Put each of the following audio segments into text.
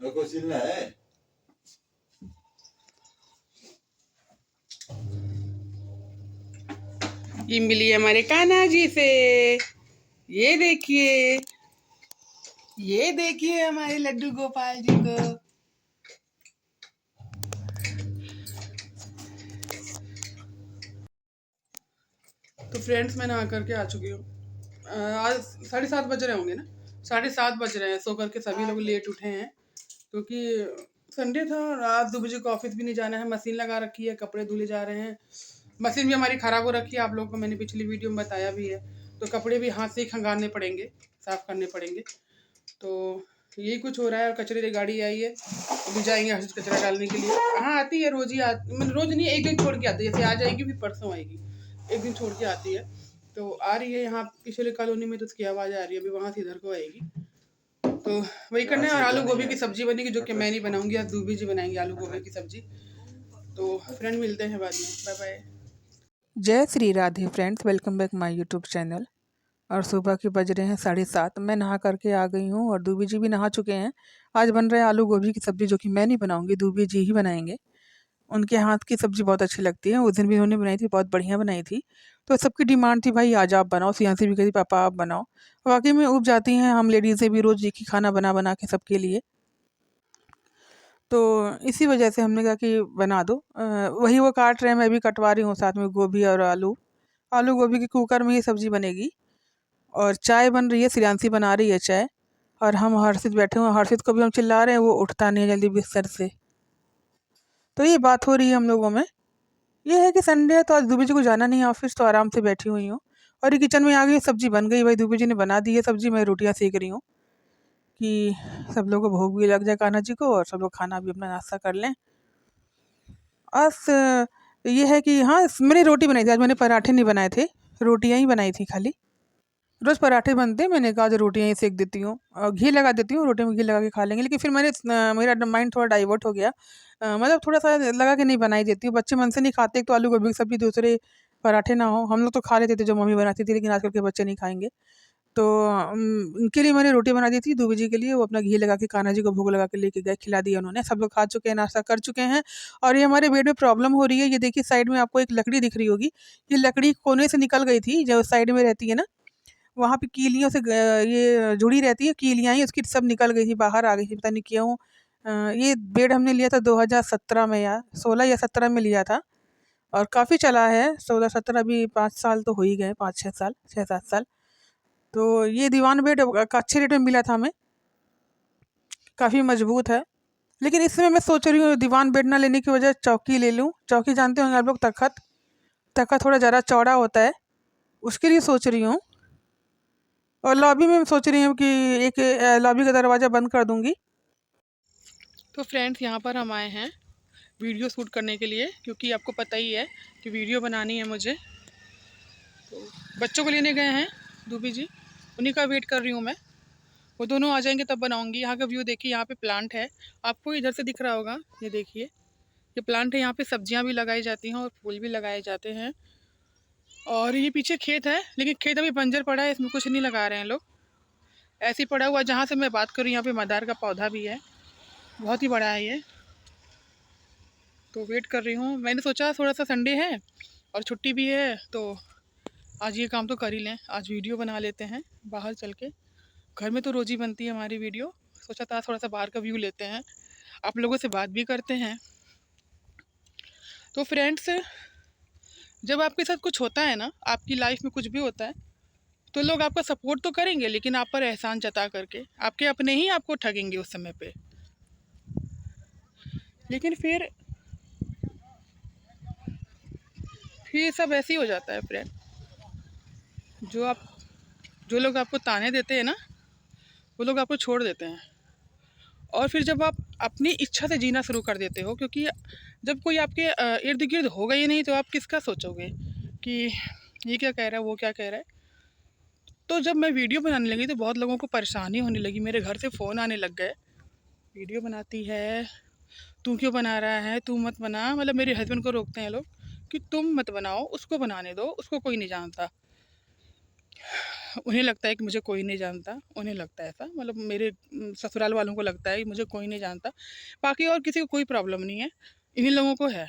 मेरे को सिलना है। ये मिली हमारे कान्हा जी से। ये देखिए, ये देखिए हमारे लड्डू गोपाल जी को। तो फ्रेंड्स, मैं नहा करके आ चुकी हूँ। आज 7:30 बज रहे होंगे ना। 7:30 बज रहे हैं। सो करके सभी लोग लेट उठे हैं क्योंकि संडे था। रात 2 बजे को ऑफिस भी नहीं जाना है। मशीन लगा रखी है, कपड़े धुले जा रहे हैं। मशीन भी हमारी खराब हो रखी है, आप लोगों को मैंने पिछली वीडियो में बताया भी है। तो कपड़े भी हाथ से ही खंगालने पड़ेंगे, साफ करने पड़ेंगे। तो यही कुछ हो रहा है। और कचरे की गाड़ी आई है, अभी जाएंगे हर्ष कचरा डालने के लिए। हाँ, आती है रोज ही मतलब रोज नहीं, एक दिन छोड़ के आती है। जैसे आज आएगी फिर परसों आएगी, एक दिन छोड़ के आती है। तो आ रही है यहाँ पिछले कॉलोनी में, तो उसकी आवाज़ आ रही है। अभी वहाँ से इधर को आएगी तो वही करना है। और आलू गोभी की सब्जी बनेगी, जो कि मैं नहीं बनाऊंगी। आज दूबी जी बनाएंगे आलू गोभी की सब्जी। तो फ्रेंड, मिलते हैं बाद में। Bye bye. जय Shri Radhe friends, welcome back my YouTube channel. और सुबह के बज रहे हैं 7:30। मैं नहा करके आ गई हूँ और दूबी जी भी नहा चुके हैं। आज बन रहा है आलू गोभी की सब्ज़ी, जो कि मैं नहीं बनाऊंगी, दूबी जी ही बनाएंगे। उनके हाथ की सब्ज़ी बहुत अच्छी लगती है। उस दिन भी उन्होंने बनाई थी, बहुत बढ़िया बनाई थी। तो सबकी डिमांड थी, भाई आज आप बनाओ। सियांसी भी कही पापा आप बनाओ। वाकई में उब जाती हैं हम लेडीज़ें भी, रोज़ एक ही खाना बना बना के सबके लिए। तो इसी वजह से हमने कहा कि बना दो। वही वो काट रहे हैं, मैं भी कटवा रही हूँ साथ में गोभी और आलू। आलू गोभी की कुकर में ही सब्ज़ी बनेगी। और चाय बन रही है, श्रेयांशी बना रही है चाय। और हम हर्षित बैठे हुए हैं। हर्षित को भी हम चिल्ला रहे हैं, वो उठता नहीं है जल्दी बिस्तर से। तो ये बात हो रही है हम लोगों में। ये है कि संडे है तो आज दूबी जी को जाना नहीं है ऑफिस, तो आराम से बैठी हुई हूँ। और ये किचन में आ गई, सब्जी बन गई। भाई दूबी जी ने बना दी है सब्जी, मैं रोटियां सेक रही हूँ कि सब लोगों को भोग भी लग जाए कान्हा जी को, और सब लोग खाना भी अपना नाश्ता कर लें। बस ये है कि हाँ, मैंने रोटी बनाई थी आज। मैंने पराठे नहीं बनाए थे, रोटियां ही बनाई थी खाली। रोज़ पराठे बनते हैं, मैंने कहा आज रोटियां ही सेक देती हूँ, घी लगा देती हूँ, रोटी में घी लगा के खा लेंगे। लेकिन फिर मेरा माइंड थोड़ा डाइवर्ट हो गया। मतलब थोड़ा सा लगा कि नहीं बनाई देती हूँ। बच्चे मन से नहीं खाते, एक तो आलू गोभी की सब्जी, दूसरे पराठे ना हो। हम लोग तो खा लेते थे जो मम्मी बनाती थी, लेकिन आजकल के बच्चे नहीं खाएंगे। तो उनके लिए मैंने रोटी बना दी थी दूबी जी के लिए। वो अपना घी लगा के कान्हा जी को भोग लगा के लेके गए, खिला दिया उन्होंने। सब लोग खा चुके हैं, नाश्ता कर चुके हैं। और ये हमारे बेड में प्रॉब्लम हो रही है। ये देखिए साइड में आपको एक लकड़ी दिख रही होगी। ये लकड़ी कोने से निकल गई थी, जो साइड में रहती है ना, वहाँ पे कीलियों से ये जुड़ी रहती है, कीलियाँ ही उसकी सब निकल गई थी, बाहर आ गई थी, पता नहीं क्यों। ये बेड हमने लिया था 2017 में, या 16 या 17 में लिया था। और काफ़ी चला है, 16-17 भी 5 साल तो हो ही गए, 5-6 साल, 6-7 साल। तो ये दीवान बेड अच्छे रेट में मिला था हमें, काफ़ी मजबूत है। लेकिन इस समय मैं सोच रही हूँ दीवान बेड ना लेने की वजह चौकी ले लूँ। चौकी जानते होंगे आप लोग, तख्त। तख्त थोड़ा ज़्यादा चौड़ा होता है, उसके लिए सोच रही हूँ। और लॉबी में सोच रही हूँ कि एक लॉबी का दरवाज़ा बंद कर दूँगी। तो फ्रेंड्स, यहाँ पर हम आए हैं वीडियो शूट करने के लिए, क्योंकि आपको पता ही है कि वीडियो बनानी है मुझे। तो बच्चों को लेने गए हैं दूबी जी, उन्हीं का वेट कर रही हूँ मैं। वो दोनों आ जाएंगे तब बनाऊंगी। यहाँ का व्यू देखिए, यहाँ पे प्लांट है, आपको इधर से दिख रहा होगा। ये देखिए, ये प्लांट है। यहाँ पे सब्जियाँ भी लगाई जाती हैं और फूल भी लगाए जाते हैं। और ये पीछे खेत है, लेकिन खेत अभी बंजर पड़ा है, इसमें कुछ नहीं लगा रहे हैं लोग। ऐसे ही पड़ा हुआ। जहाँ से मैं बात करूँ यहाँ पे मदार का पौधा भी है, बहुत ही बड़ा है ये। तो वेट कर रही हूँ। मैंने सोचा थोड़ा सा संडे है और छुट्टी भी है, तो आज ये काम तो कर ही लें। आज वीडियो बना लेते हैं बाहर चल के। घर में तो रोज़ ही बनती है हमारी वीडियो। सोचा था थोड़ा सा बाहर का व्यू लेते हैं, आप लोगों से बात भी करते हैं। तो फ्रेंड्स, जब आपके साथ कुछ होता है ना, आपकी लाइफ में कुछ भी होता है, तो लोग आपका सपोर्ट तो करेंगे, लेकिन आप पर एहसान जता करके आपके अपने ही आपको ठगेंगे उस समय पे। लेकिन फिर सब ऐसे ही हो जाता है फ्रेंड। जो आप जो लोग आपको ताने देते हैं ना, वो लोग आपको छोड़ देते हैं। और फिर जब आप अपनी इच्छा से जीना शुरू कर देते हो, क्योंकि जब कोई आपके इर्द गिर्द होगा ही नहीं, तो आप किसका सोचोगे कि ये क्या कह रहा है, वो क्या कह रहा है। तो जब मैं वीडियो बनाने लगी तो बहुत लोगों को परेशानी होने लगी। मेरे घर से फ़ोन आने लग गए, वीडियो बनाती है, तू क्यों बना रहा है, तू मत बना। मतलब मेरे हस्बैंड को रोकते हैं लोग कि तुम मत बनाओ, उसको बनाने दो, उसको कोई नहीं जानता। उन्हें लगता है कि मुझे कोई नहीं जानता, उन्हें लगता है ऐसा, मतलब मेरे ससुराल वालों को लगता है कि मुझे कोई नहीं जानता। बाकी और किसी को कोई प्रॉब्लम नहीं है, इन्हीं लोगों को है।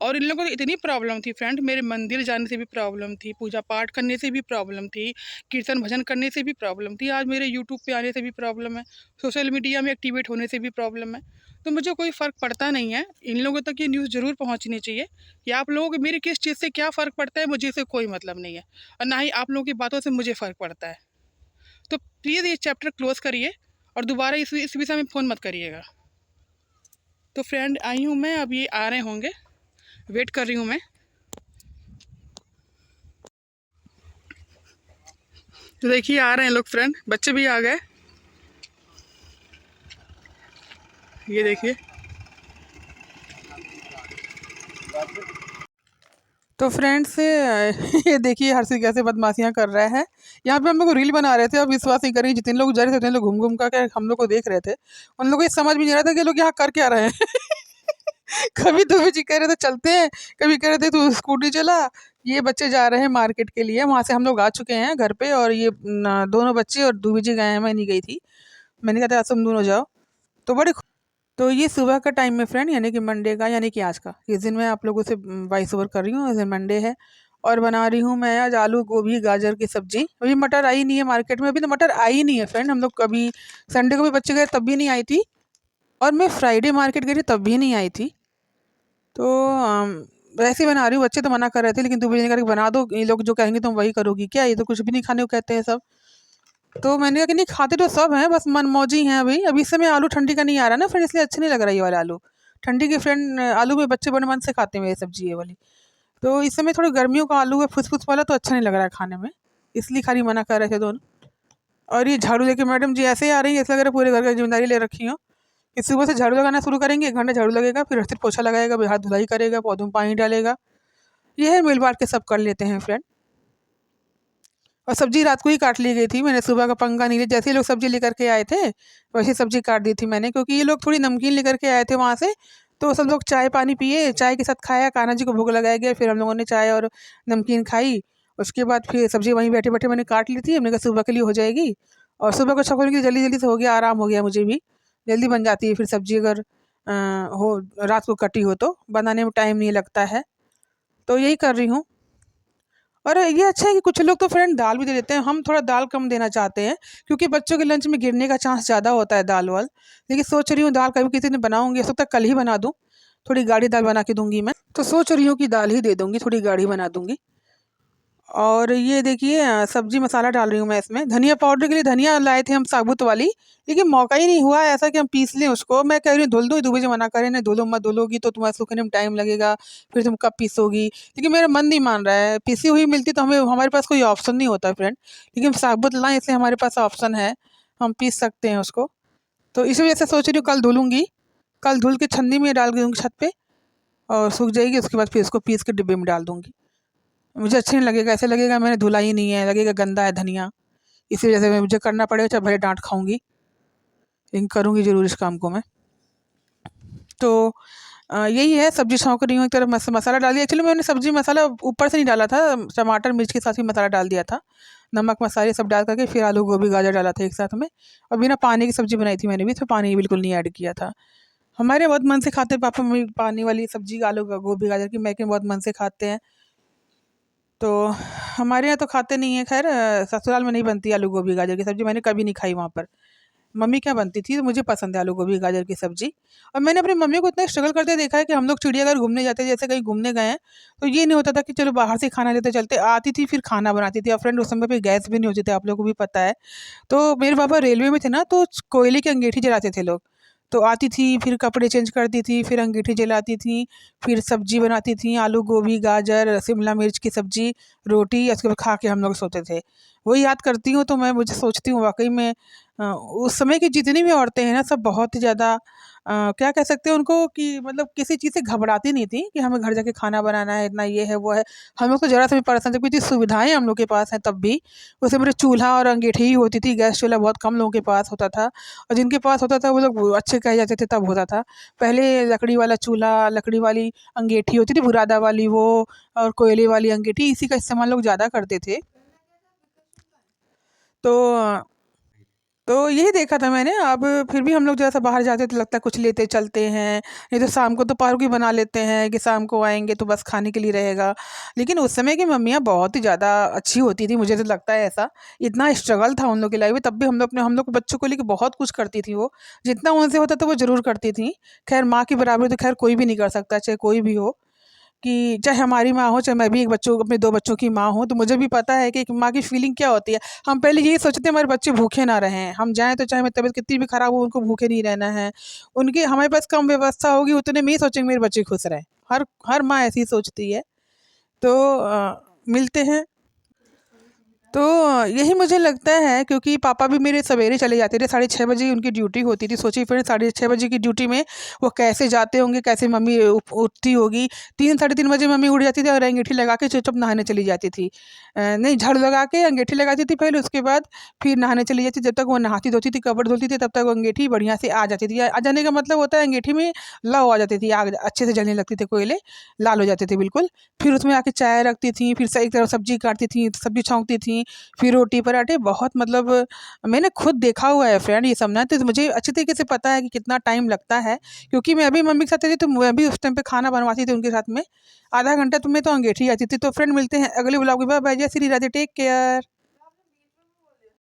और इन लोगों को इतनी प्रॉब्लम थी फ्रेंड, मेरे मंदिर जाने से भी प्रॉब्लम थी, पूजा पाठ करने से भी प्रॉब्लम थी, कीर्तन भजन करने से भी प्रॉब्लम थी, आज मेरे यूट्यूब पे आने से भी प्रॉब्लम है, सोशल मीडिया में एक्टिवेट होने से भी प्रॉब्लम है। तो मुझे कोई फ़र्क पड़ता नहीं है। इन लोगों तक ये न्यूज़ ज़रूर पहुंचनी चाहिए कि आप लोगों को मेरी किस चीज़ से क्या फ़र्क पड़ता है, मुझे इससे कोई मतलब नहीं है, और ना ही आप लोगों की बातों से मुझे फ़र्क पड़ता है। तो प्लीज़ ये चैप्टर क्लोज़ करिए और दोबारा इस विषय में फ़ोन मत करिएगा। तो फ्रेंड आई हूँ मैं, अब ये आ रहे होंगे, वेट कर रही हूँ मैं। तो देखिए आ रहे हैं लोग फ्रेंड, बच्चे भी आ गए, ये देखिए। तो फ्रेंड्स ये देखिए हर्षी कैसे बदमाशियां कर रहा है। यहाँ पे हम लोग रील बना रहे थे, अब विश्वास नहीं करेंगे, जितने लोग जा रहे थे उतने लोग घूम घूम कर हम लोग को देख रहे थे। उन लोगों को ये समझ भी नहीं आ रहा था कि लोग यहाँ कर क्या रहे हैं। कभी तो जी कह रहे थे चलते हैं, कभी कह रहे थे तू स्कूटी चला। ये बच्चे जा रहे हैं मार्केट के लिए, वहाँ से हम लोग आ चुके हैं घर पे, और ये दोनों बच्चे और दूबी जी गए हैं, मैं नहीं गई थी। मैंने कहा था आज तुम दोनों जाओ। तो तो ये सुबह का टाइम है फ्रेंड, यानी कि मंडे का, यानी कि आज का इस दिन मैं आप लोगों से वॉइस ओवर कर रही हूँ। इस दिन मंडे है और बना रही हूँ मैं आज आलू गोभी गाजर की सब्जी। अभी मटर आई नहीं है मार्केट में, अभी तो मटर आई नहीं है फ्रेंड। हम लोग कभी संडे को भी बच्चे गए तब भी नहीं आई थी, और मैं फ्राइडे मार्केट गई थी तब भी नहीं आई थी। तो वैसे ही बना रही हूँ। बच्चे तो मना कर रहे थे, लेकिन दूबी ने कहा कि बना दो, ये लोग जो कहेंगे तुम वही करोगी क्या, ये तो कुछ भी नहीं खाने को कहते हैं सब। तो मैंने कहा कि नहीं खाते तो सब हैं, बस मनमौजी हैं। अभी इस समय आलू ठंडी का नहीं आ रहा ना फ्रेंड, इसलिए अच्छा नहीं लग रहा है ये वाला आलू ठंडी के। फ्रेंड आलू में बच्चे बड़े मन से खाते हैं ये सब्जी ये वाली। तो इस समय थोड़ी गर्मियों का आलू है फुस फुस वाला, तो अच्छा नहीं लग रहा है खाने में, इसलिए खाली मना कर रहे थे दोनों। और ये झाड़ू लेके मैडम जी ऐसे ही आ रही है, ऐसा लग रहा है पूरे घर की जिम्मेदारी ले रखी हो कि सुबह से झाड़ू लगाना शुरू करेंगे, 1 घंटा झाड़ू लगेगा, फिर फिर पोछा लगाएगा, फिर हाथ धुलाई करेगा, पौधों में पानी डालेगा। ये है, मिल बांट के सब कर लेते हैं फ्रेंड। और सब्जी रात को ही काट ली गई थी, मैंने सुबह का पंगा नहीं लिया। जैसे ही लोग सब्जी लेकर के आए थे वैसे सब्जी काट दी थी मैंने, क्योंकि ये लोग थोड़ी नमकीन लेकर के आए थे वहाँ से। तो सब लोग चाय पानी पिए, चाय के साथ खाया, कान्हा जी को भोग लगाया गया, फिर हम लोगों ने चाय और नमकीन खाई। उसके बाद फिर सब्जी वहीं बैठे बैठे मैंने काट ली थी, हमने कहा सुबह के लिए हो जाएगी। और सुबह को छपने के लिए जल्दी जल्दी से हो गया, आराम हो गया, मुझे भी जल्दी बन जाती है फिर सब्जी, अगर हो रात को कटी हो तो बनाने में टाइम नहीं लगता है। तो यही कर रही हूँ। और ये अच्छा है कि कुछ लोग तो फ्रेंड दाल भी दे देते हैं, हम थोड़ा दाल कम देना चाहते हैं, क्योंकि बच्चों के लंच में गिरने का चांस ज़्यादा होता है दाल वाल। लेकिन सोच रही हूँ दाल कभी किसी दिन बनाऊंगी, हो सकता है कल ही बना दूँ। थोड़ी गाढ़ी दाल बना के दूंगी मैं, तो सोच रही हूँ कि दाल ही दे दूंगी, थोड़ी गाढ़ी बना दूंगी। और ये देखिए सब्जी मसाला डाल रही हूँ मैं इसमें। धनिया पाउडर के लिए धनिया लाए थे हम साबुत वाली, लेकिन मौका ही नहीं हुआ ऐसा कि हम पीस लें उसको। मैं कह रही हूँ धुल दो, दूबे जी मना कर रहे हैं धुलो मत, धुलोगी तो तुम्हारे सूखने में टाइम लगेगा, फिर तुम कब पीसोगी। लेकिन मेरा मन नहीं मान रहा है, पीसी हुई मिलती तो हमें हमारे पास कोई ऑप्शन नहीं होता फ्रेंड, लेकिन साबुत लाएँ इसलिए हमारे पास ऑप्शन है, हम पीस सकते हैं उसको। तो इसी वजह से सोच रही हूँ कल धुलूँगी, कल धुल के छन्नी में डाल दूँगी छत पे, और सूख जाएगी, उसके बाद फिर इसको पीस के डिब्बे में डाल दूँगी। मुझे अच्छा नहीं लगेगा, ऐसे लगेगा मैंने धुला ही नहीं है, लगेगा गंदा है धनिया। इसी वजह से मुझे करना पड़ेगा, चाहे भले डांट खाऊंगी, लेकिन करूंगी जरूर इस काम को मैं। तो यही है, सब्जी छौंक रही हूँ। एक तरफ मसाला डाल दिया, एक्चुअली मैंने सब्जी मसाला ऊपर से नहीं डाला था, टमाटर मिर्च के साथ ही मसाला डाल दिया था, नमक मसाले सब डाल करके, फिर आलू गोभी गाजर डाला था एक साथ में। और बिना पानी की सब्जी बनाई थी मैंने भी, तो पानी बिल्कुल नहीं ऐड किया था। हमारे बहुत मन से खाते हैं पापा मम्मी पानी वाली सब्जी, आलू गोभी गाजर की, मैके बहुत मन से खाते हैं। तो हमारे यहाँ तो खाते नहीं है खैर, ससुराल में नहीं बनती आलू गोभी गाजर की सब्जी, मैंने कभी नहीं खाई वहाँ पर। मम्मी क्या बनती थी, तो मुझे पसंद है आलू गोभी गाजर की सब्जी। और मैंने अपनी मम्मी को इतना स्ट्रगल करते देखा है कि हम लोग चिड़ियाघर घूमने जाते, जैसे कहीं घूमने गए हैं, तो ये नहीं होता था कि चलो बाहर से खाना लेते चलते, आती थी फिर खाना बनाती थी। और फ्रेंड उस समय पे गैस भी नहीं होती थी, आप लोगों को भी पता है। तो मेरे पापा रेलवे में थे ना, तो कोयले की अंगीठी जलाते थे लोग। तो आती थी, फिर कपड़े चेंज करती थी, फिर अंगीठी जलाती थी, फिर सब्जी बनाती थी, आलू गोभी गाजर शिमला मिर्च की सब्जी, रोटी, उसके बाद खा के हम लोग सोते थे। वो याद करती हूँ तो मैं मुझे सोचती हूँ वाकई में उस समय की जितनी भी औरतें हैं ना, सब बहुत ही ज़्यादा क्या कह सकते हैं उनको, कि मतलब किसी चीज़ से घबराती नहीं थी कि हमें घर जाके खाना बनाना है, इतना ये है वो है। हम लोग को ज़रा सा भी परेशान, जब इतनी सुविधाएं हम लोग के पास हैं तब भी। उस समय चूल्हा और अंगीठी ही होती थी, गैस चूल्हा बहुत कम लोगों के पास होता था, और जिनके पास होता था वो लोग अच्छे कहे जाते थे तब होता था। पहले लकड़ी वाला चूल्हा, लकड़ी वाली अंगीठी होती थी, बुरादा वाली वो, और कोयले वाली अंगीठी, इसी का इस्तेमाल लोग ज़्यादा करते थे। तो यही देखा था मैंने। अब फिर भी हम लोग जैसा बाहर जाते तो लगता है कुछ लेते चलते हैं, नहीं तो शाम को तो पार्क भी बना लेते हैं कि शाम को आएंगे तो बस खाने के लिए रहेगा। लेकिन उस समय की मम्मियाँ बहुत ही ज़्यादा अच्छी होती थी, मुझे तो लगता है ऐसा। इतना स्ट्रगल था उन लोग की लाइफ में, तब भी हम लोग बच्चों को लेकर बहुत कुछ करती थी वो। जितना उनसे होता था वो ज़रूर करती थी। खैर माँ की बराबरी तो खैर कोई भी नहीं कर सकता, चाहे कोई भी हो, कि चाहे हमारी माँ हो, चाहे मैं भी एक बच्चों अपने 2 बच्चों की माँ हूँ, तो मुझे भी पता है कि एक माँ की फीलिंग क्या होती है। हम पहले यही सोचते हैं हमारे बच्चे भूखे ना रहें, हम जाएँ तो चाहे हमारी तबीयत कितनी भी खराब हो, उनको भूखे नहीं रहना है। उनकी हमारे पास कम व्यवस्था होगी, उतने में ही सोचेंगे मेरे बच्चे खुश रहें। हर हर माँ ऐसी ही सोचती है। तो मिलते हैं। तो यही मुझे लगता है, क्योंकि पापा भी मेरे सवेरे चले जाते थे, 6:30 बजे उनकी ड्यूटी होती थी। सोचिए फिर 6:30 बजे की ड्यूटी में वो कैसे जाते होंगे, कैसे मम्मी उठती होगी। 3 साढ़े 3 बजे मम्मी उठ जाती थी और अंगीठी लगा के चुपचाप नहाने चली जाती थी। नहीं, झाड़ू लगा के अंगीठी लगाती थी पहले, उसके बाद फिर नहाने चली जाती। जब तक वो नहाती धोती थी, कपड़े धुलती थी, तब तक वो अंगीठी बढ़िया से आ जाती थी। आ जाने का मतलब होता है अंगीठी में लौ आ जाती थी, आग अच्छे से जलने लगती थी, कोयले लाल हो जाते थे बिल्कुल। फिर उसमें आके चाय रखती थी, फिर एक तरफ सब्जी काटती थी, सब्जी छौंकती थी, फिर रोटी पराठे। बहुत मतलब मैंने खुद देखा हुआ है फ्रेंड ये सब ना, तो मुझे अच्छे तरीके से पता है कि कितना टाइम लगता है। क्योंकि मैं अभी मम्मी के साथ रहती थी, तो मैं भी उस टाइम पे खाना बनवाती थी उनके साथ में। आधा घंटा तो मैं तो अंगीठी आती थी। तो फ्रेंड मिलते हैं अगले ब्लॉग में। बाय बाय, जय श्री राधे, टेक केयर।